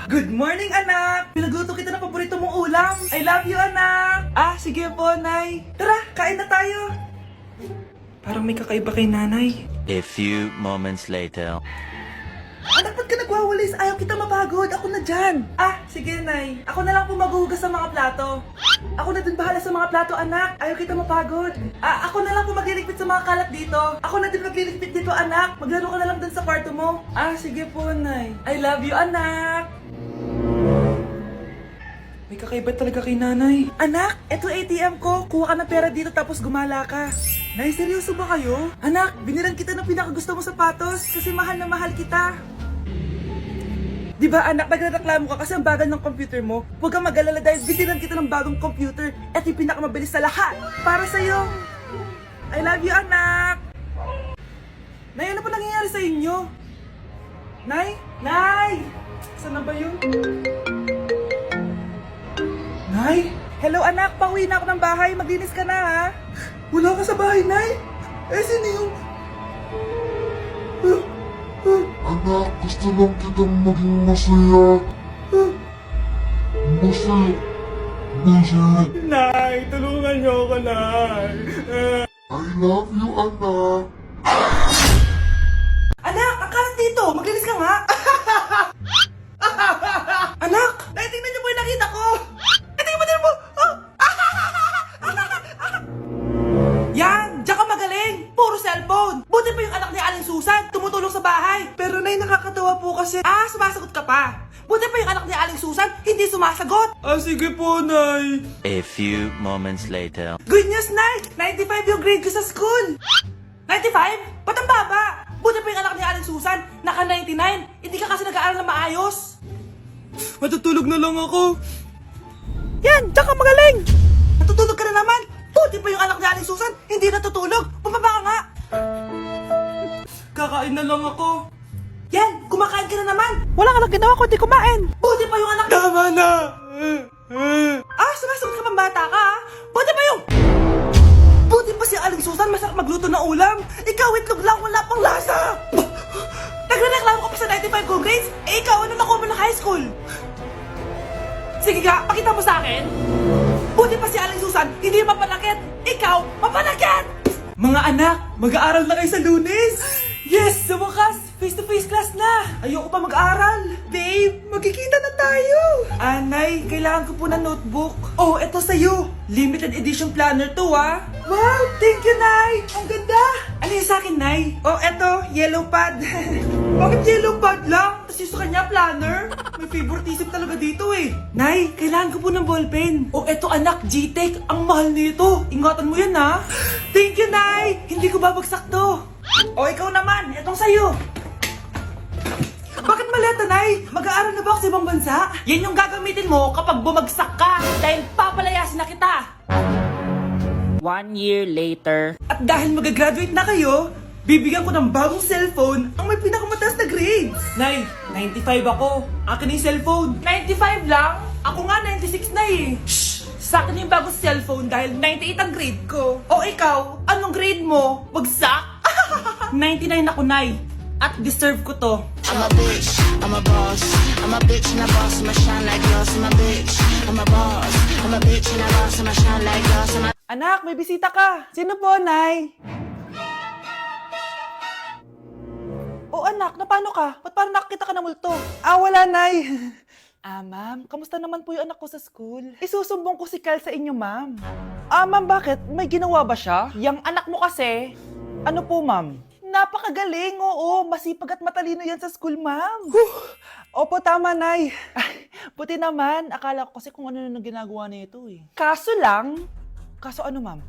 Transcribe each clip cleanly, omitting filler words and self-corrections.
Good morning, anak! Pinagluto kita ng paborito mong ulam. I love you, anak! Ah, sige po, Nay. Tara, kain na tayo. Parang may kakaiba kay nanay. A few moments later. Anak, ba't ka nagwawalis? Ayaw kita mapagod. Ako na dyan. Ah, sige, Nay. Ako na lang po maghuhugas sa mga plato. Ako na din bahala sa mga plato, anak. Ayaw kita mapagod. Ah, ako na lang po magliligpit sa mga kalat dito. Ako na din magliligpit dito, anak. Maglaro ka na lang dun sa kwarto mo. Ah, sige po, Nay. I love you, anak. May kakaiba talaga kay nanay. Anak, eto ATM ko. Kuha ka ng pera dito tapos gumala ka. Nay, seryoso ba kayo? Anak, binilan kita ng pinakagusto mo sapatos kasi mahal na mahal kita. Di ba anak, nagreklamo ka kasi ang bagal ng computer mo? Huwag kang mag-alala dahil binilan kita ng bagong computer. Eto yung pinakamabilis sa lahat. Para sa'yo. I love you, anak. Nay, ano pa nangyayari sa inyo? Nay? Nay! Saan na ba yun? Nay? Hello anak, pauwi na ako ng bahay. Maglinis ka na ha. Wala ka sa bahay, Nay? Eh, sino yung... Anak, gusto lang kitang maging masaya. Masaya. Masaya. Nay, tulungan niyo ako, Nay. I love you, anak. Anak, ang kalat dito. Maglinis ka nga. Anak, Nay, tingnan niyo po yung nakita ko. Tingnan mo, tingnan mo. Yan, diyan ka magaling. Puro cellphone. Buti pa yung anak ni Aling Susan, tumutulong sa bahay. Pero Nay, nakakatawa po kasi. Ah, sumasagot ka pa. Buti pa yung anak ni Aling Susan, hindi sumasagot. Ah, sige po, Nay. A few moments later. Good news, Nay! 95 yung grade ko sa school! 95? Ba't ang baba? Buti pa yung anak ni Aling Susan, naka 99. Hindi ka kasi nag-aaral na maayos. Matutulog na lang ako. Yan! Diyan ka magaling! Natutulog ka na naman! Buti pa yung anak ni Aling Susan, hindi natutulog! Bumaba ka nga! Kakain na lang ako. Yan! Kumakain ka na naman! Wala ka lang ginawa kundi kumain! Buti pa yung anak... Tama na! Ah, sumasagot ka pang bata ka ha? Buti pa yung... Buti pa si Aling Susan masarap magluto ng ulam! Ikaw itlog lang, wala pang lasa! Nagre-reklamo ka pa sa 95 ko grades? Eh ikaw, ano nakuha mo ng high school? Sige nga, pakita mo sa akin! Buti pa si Aling Susan, hindi mapanakit! Ikaw, mapanakit! Mga anak, mag-aaral na kayo sa Lunes! Yes! Sa wakas! Face-to-face class na! Ayoko pa mag-aaral! Babe, magkikita na tayo! Anay, kailangan ko po ng notebook. Oh, eto sa'yo! Limited edition planner to, ah! Wow! Thank you, Nay! Ang ganda! Ano yung sa'kin, Nay? Oh, eto, yellow pad. Bakit yellow pad lang? Tapos yung sa kanya, planner? May favoritism talaga dito eh. Nay, kailangan ko po ng ballpen. Oh, eto anak, G-Tech. Ang mahal nito. Ingatan mo yan, ha? Thank you, Nay! Hindi ko babagsak to. O, ikaw naman. Etong sa'yo. Bakit maleta, Nay? Mag-aaral na ba ako sa ibang bansa? Yan yung gagamitin mo kapag bumagsak ka. Dahil papalayasin na kita. 1 year later. At dahil mag-graduate na kayo, bibigyan ko ng bagong cellphone ang may pinakamataas na grades. Nay, 95 ako. Akin na yung cellphone. 95 lang? Ako nga 96 na eh. Shh! Sa akin yung bagong cellphone dahil 98 ang grade ko. O ikaw, anong grade mo? Bagsak? 99 ako, Nay. At deserve ko to. I'm a bitch, I'm a boss. I'm a bitch and a boss, I'ma shine like glass. I'm a bitch, I'm a boss. I'm a bitch and a boss, I'ma shine like glass. Anak, may bisita ka. Sino po, Nay? O anak, napano ka? Ba't parang nakakita ka ng multo? Ah, wala, Nay. Ah, ma'am, kamusta naman po yung anak ko sa school? Isusumbong ko si Kyle sa inyo, ma'am. Ah, ma'am, bakit? May ginawa ba siya? Yang anak mo kasi. Ano po, ma'am? Napakagaling, oo. Masipag at matalino yan sa school, ma'am. Opo, tama, Nay. Ay, buti naman. Akala ko kasi kung ano na ginagawa nito eh. Kaso ano, ma'am?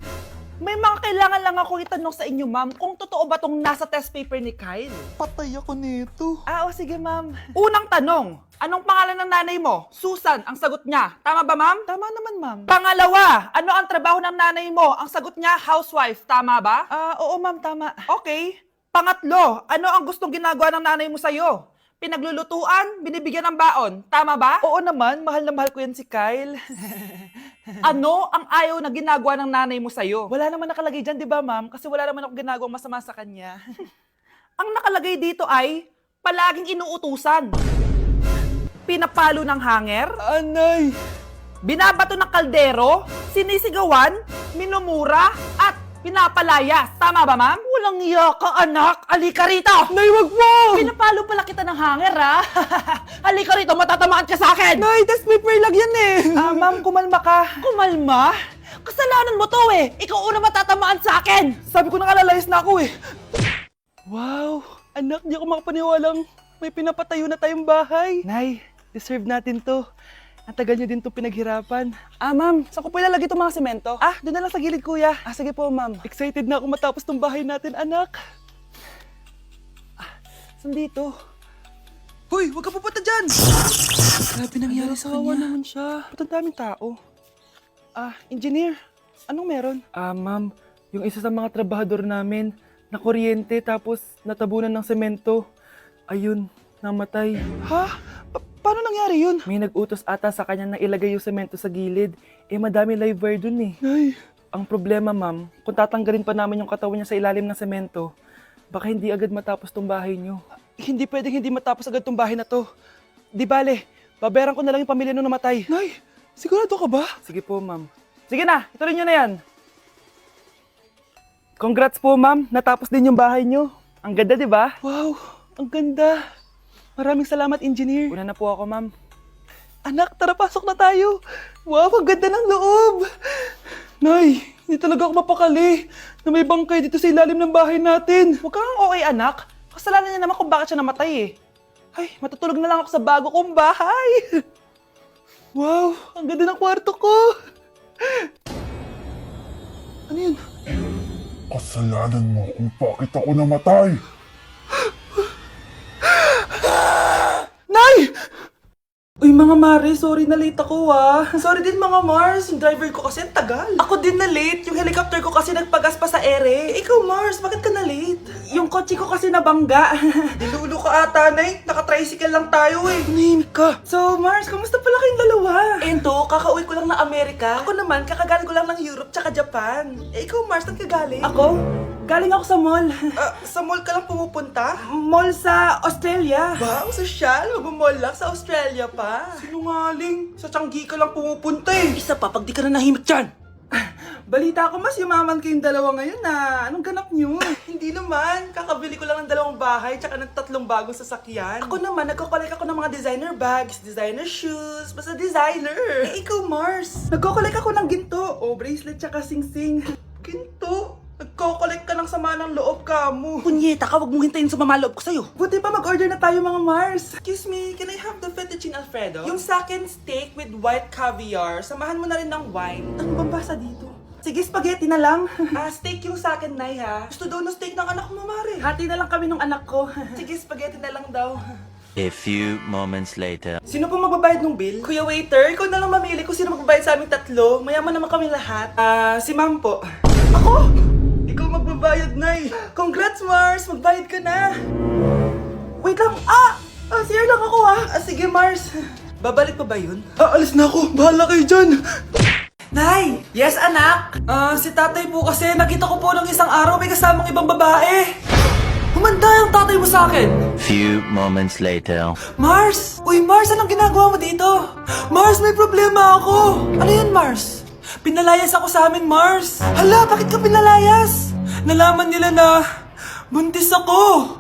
May mga kailangan lang ako itanong sa inyo, ma'am, kung totoo ba tong nasa test paper ni Kyle. Patay ako nito. Ah, o sige, ma'am. Unang tanong, anong pangalan ng nanay mo? Susan, ang sagot niya. Tama ba, ma'am? Tama naman, ma'am. Pangalawa, ano ang trabaho ng nanay mo? Ang sagot niya, housewife. Tama ba? Ah, oo, ma'am, tama. Okay. Pangatlo, ano ang gustong ginagawa ng nanay mo sa'yo? Pinaglulutuan, binibigyan ng baon. Tama ba? Oo naman, mahal na mahal ko yan si Kyle. Ano ang ayaw na ginagawa ng nanay mo sa'yo? Wala naman nakalagay dyan, di ba, ma'am? Kasi wala naman ako ginagawang masama sa kanya. Ang nakalagay dito ay, palaging inuutusan. Pinapalo ng hanger? Anay! Binabato ng kaldero? Sinisigawan? Minumura? At pinapalayas? Tama ba, ma'am? Walang iya ka, anak! Halika rito! Nay, wag mo! Pinapalo pala kita ng hanger, ha? Halika rito, matatamaan ka sa akin! Nay, test paper lang yan eh! Ma'am, kumalma ka. Kumalma? Kasalanan mo to eh! Ikaw una matatamaan sa akin! Sabi ko nakalayas na ako eh! Wow! Anak, di ako makapaniwalang may pinapatayo na tayong bahay. Nay, deserve natin to. Ang tagal nyo din to pinaghirapan. Ma'am, saan ko po ilalagay itong mga semento? Doon na lang sa gilid, kuya. Sige po, ma'am. Excited na ako matapos tong bahay natin, anak. Saan dito? Hoy, huwag ka pupunta dyan! Grabe nangyari sa kanya. Naman siya. Ba't ang daming tao? Engineer, anong meron? Ma'am, yung isa sa mga trabahador namin, na kuryente tapos natabunan ng semento. Ayun, namatay. Ha? Paano nangyari yun? May nag-utos ata sa kanya na ilagay yung semento sa gilid. Madami live wire dun eh. Ay. Ang problema, ma'am, kung tatanggalin pa namin yung katawan niya sa ilalim ng semento, baka hindi agad matapos tong bahay niyo. Hindi pwedeng hindi matapos agad tong bahay na to. Di bale, babayaran ko na lang yung pamilya nung namatay. Nay, sigurado ka ba? Sige po, ma'am. Sige na, ituloy niyo na yan. Congrats po, ma'am. Natapos din yung bahay niyo. Ang ganda, di ba? Wow, ang ganda. Maraming salamat, engineer. Una na po ako, ma'am. Anak, tara, pasok na tayo. Wow, ang ganda ng loob. Nay, hindi talaga ako mapakali na may bangkay dito sa ilalim ng bahay natin. Huwag kang okay, anak. Kasalanan niya naman kung bakit siya namatay eh. Ay, matutulog na lang ako sa bago kong bahay. Wow, ang ganda ng kwarto ko. Ano yun? Kasalanan mo kung bakit ako namatay. Nay! Uy mga Mare, sorry na late ako Sorry din mga Mars, yung driver ko kasi ang tagal. Ako din na late, yung helicopter ko kasi nagpagas pa sa ere. Ikaw Mars, bakit ka na late? Yung kotse ko kasi nabangga. Dilulo ka ata, Nay. Naka-tricycle lang tayo eh. Nahimik ka. So Mars, kamusta pala kayong dalawa? Ento, kakauwi ko lang ng Amerika. Ako naman, kakagaling ko lang ng Europe tsaka Japan. Ikaw Mars, saan ka galing? Ako? Galing ako sa mall. Sa mall ka lang pumupunta? Mall sa Australia. Wow, sosyal. Mag-mall lang sa Australia pa. Sinungaling. Sa Changi ka lang pumupunta eh. Isa pa, pag di ka na nahimik dyan. Balita ko mas yumaman kayong dalawa ngayon Anong ganap nyo? Hindi naman. Kakabili ko lang ng 2 bahay tsaka ng 3 bagong sasakyan. Ako naman, nagko-collect ako ng mga designer bags, designer shoes, basta designer. Ikaw Mars, nagko-collect ako ng ginto. Bracelet tsaka sing-sing. Ginto? Nagko-collect ka ng sama ng loob ka mo. Punyeta ka, wag mong hintayin sa loob ko sa'yo. Buti pa mag-order na tayo mga Mars. Excuse me, can I have the fettuccine Alfredo? Yung second steak with white caviar. Samahan mo na rin ng wine. Ano bang basa dito? Sige, spaghetti na lang. Steak yung sa akin, Nay, ha? Gusto daw ng steak ng anak mo, Mare. Hati na lang kami ng anak ko. Sige, spaghetti na lang daw. A few moments later. Sino pong magbabayad ng bill? Kuya waiter, ikaw na lang mamili kung sino magbabayad sa aming 3. Mayaman naman kami lahat. Si ma'am po. Ako? Ikaw magbabayad, Nay. Congrats, Mars. Magbayad ka na. Wait lang. CR lang ako, sige, Mars. Babalik pa ba yun? Alis na ako. Bahala kayo dyan. Nay! Yes, anak? Si tatay po kasi nakita ko po ng isang araw may kasamang ibang babae. Humanda yung tatay mo sa akin. Few moments later. Mars! Uy, Mars, anong ginagawa mo dito? Mars, may problema ako. Ano yun, Mars? Pinalayas ako sa amin, Mars. Hala, bakit ka pinalayas? Nalaman nila na buntis ako.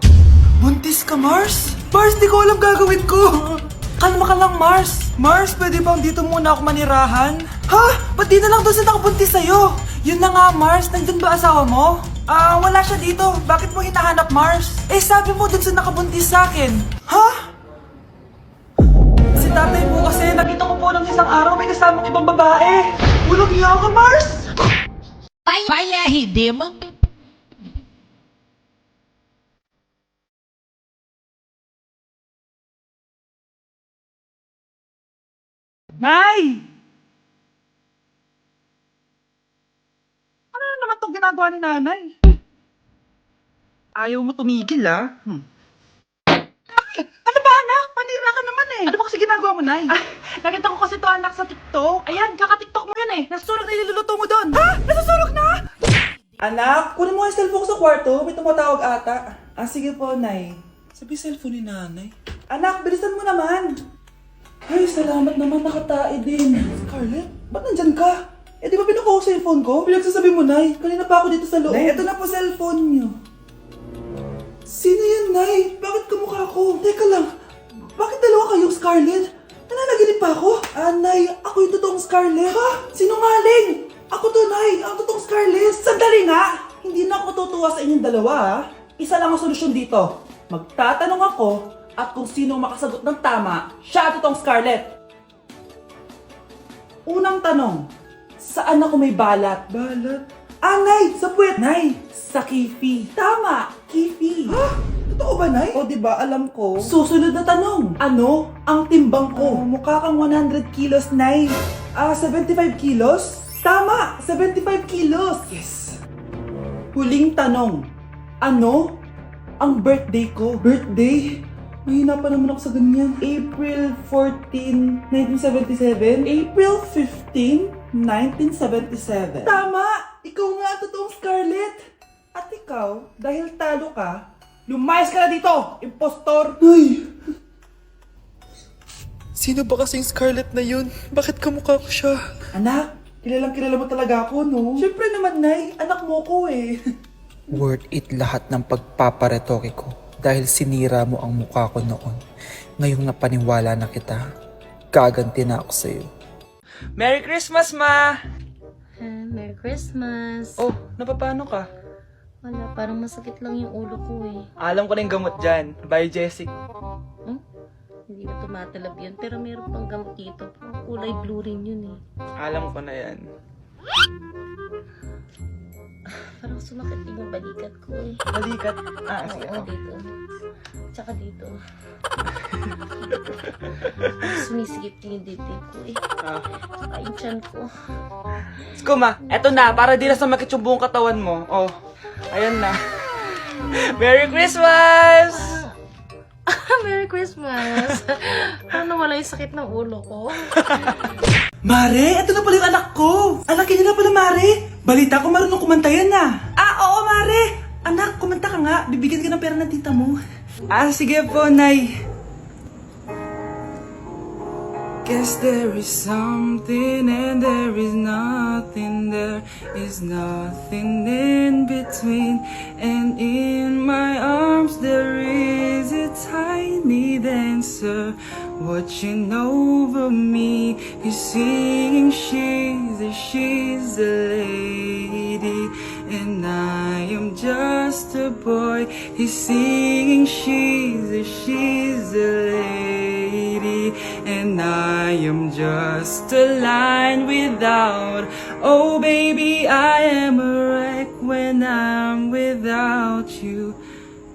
Buntis ka, Mars? Mars, di ko alam gagawin ko. Kalma ka lang, Mars. Mars, pwede bang dito muna ako manirahan? Ha? Ba't di na lang doon sa nakabuntis sa'yo? Yun na nga, Mars. Nandun ba asawa mo? Wala siya dito. Bakit mo hinahanap, Mars? Sabi mo dun sa nakabuntis sa akin. Ha? Si tatay po kasi nakita ko po ng isang araw may kasamang ibang babae. Walang niya ka, Mars! Payahi, mo. Nay! Ano na naman itong ginagawa ni nanay? Ayaw mo tumigil, Ano ba, anak? Manira ka naman Ano ba kasi ginagawa mo, Nay? Nakita ko kasi ito, anak, sa TikTok. Ayan, kaka-TikTok mo yun Nasusunog na iluluto mo doon. Ha? Nasusunog na? Anak, kunin mo yung cellphone ko sa kwarto. May tumatawag ata. Sige po, Nay. Sabi cellphone ni nanay. Anak, bilisan mo naman. Ay, salamat naman, nakatae din. Scarlett, ba't nandyan ka? Eh, di ba pinukuha ko sa phone ko? Pinagsasabi mo, Nay. Kanina pa ako dito sa loob. Nay, eto na po cellphone niyo. Sino yan, Nay? Bakit kamukha ko? Teka lang, bakit dalawa kayong Scarlett? Nananaginip pa ako? Ah, Nay, ako yung totoong Scarlett. Ha? Sinungaling! Ako to, Nay, ang totoong Scarlett. Sandali nga! Hindi na ako tutuwa sa inyong dalawa, ha? Isa lang ang solusyon dito. Magtatanong ako at kung sino makasagot ng tama, siya ang totoong Scarlett. Unang tanong, saan ako may balat? Balat? Ah, Nay! Sa puwet! Nay! Sa kifi. Tama! Kifi. Ha? Totoo ba, Nay? O, diba? Alam ko. Susunod na tanong. Ano ang timbang ko? Mukha kang 100 kilos, Nay. 75 kilos? Tama! 75 kilos! Yes! Huling tanong. Ano ang birthday ko? Birthday? Mahina pa naman ako sa ganyan. April 14, 1977? April 15, 1977. Tama! Ikaw nga ang totoong Scarlett! At ikaw, dahil talo ka, lumayas ka na dito, impostor! Ay! Sino ba kasing Scarlett na yun? Bakit kamukha ko siya? Anak, kilala mo talaga ako, no? Siyempre naman, Nay. Anak mo ko eh. Worth it lahat ng pagpaparetoke ko dahil sinira mo ang mukha ko noon. Ngayong napaniwala na kita, gaganti na ako sa'yo. Merry Christmas, Ma! Merry Christmas. Oh, napapano ka? Wala, parang masakit lang yung ulo ko eh. Alam ko na yung gamot dyan. By Jessic. Hindi na tumatalab yun, pero meron pang gamot dito. Kulay blue rin yun eh. Alam ko na yan. Parang sumakit yung balikat ko eh. Balikat. Sige. Oo, dito. Tsaka dito. Sumisigip yung dibdib ko eh. Tsaka yung tiyan ko. Kuma, eto na. Para di na sumakit yung buong katawan mo. Oh, ayan na. Merry Christmas! Merry Christmas! Paano wala yung sakit ng ulo ko? Mare, eto na pala yung anak ko. Anak niya na pala, Mare. Balita ko marunong kumanta yan na. Oo, Mare. Anak, kumanta ka nga. Bibigyan ka ng pera ng tita mo. Sige po, Nay. Guess there is something and there is nothing. There is nothing in between. And in my arms there is a tiny dancer watching over me. He's singing, she's a lady, and I am just a boy. He's singing, she's a lady, and I am just a line without. Oh baby, I am a wreck when I'm without you.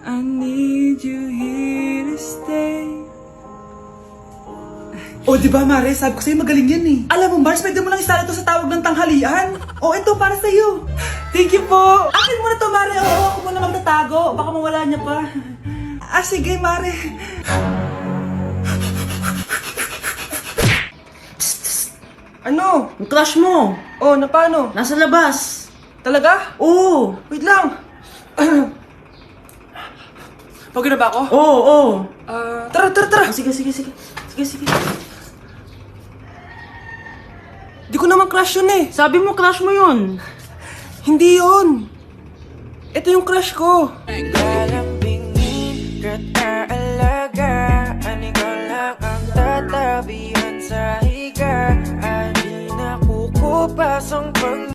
I need you here to stay. O, di ba, Mare? Sabi ko sa'yo, magaling yan eh. Alam mo, Mars, pwede mo lang isala ito sa tawag ng tanghalian. O, ito, para sa'yo. Thank you po. Akin mo na to, Mare. Oo, ako muna magtatago. Baka mawala niya pa. Sige, Mare. Ano? Yung crush mo, Oh, na paano? nasa labas. Talaga? Oo. Wait lang. Pagod na ba ako? Oo. Tara. Sige. Di ko naman crush yun eh. Sabi mo, crush mo yun. Hindi yun. Ito yung crush ko. Naglalambingin ka't aalagaan. Ikaw lang ang tatabihan sa higa. Ay di nakukupas ang pag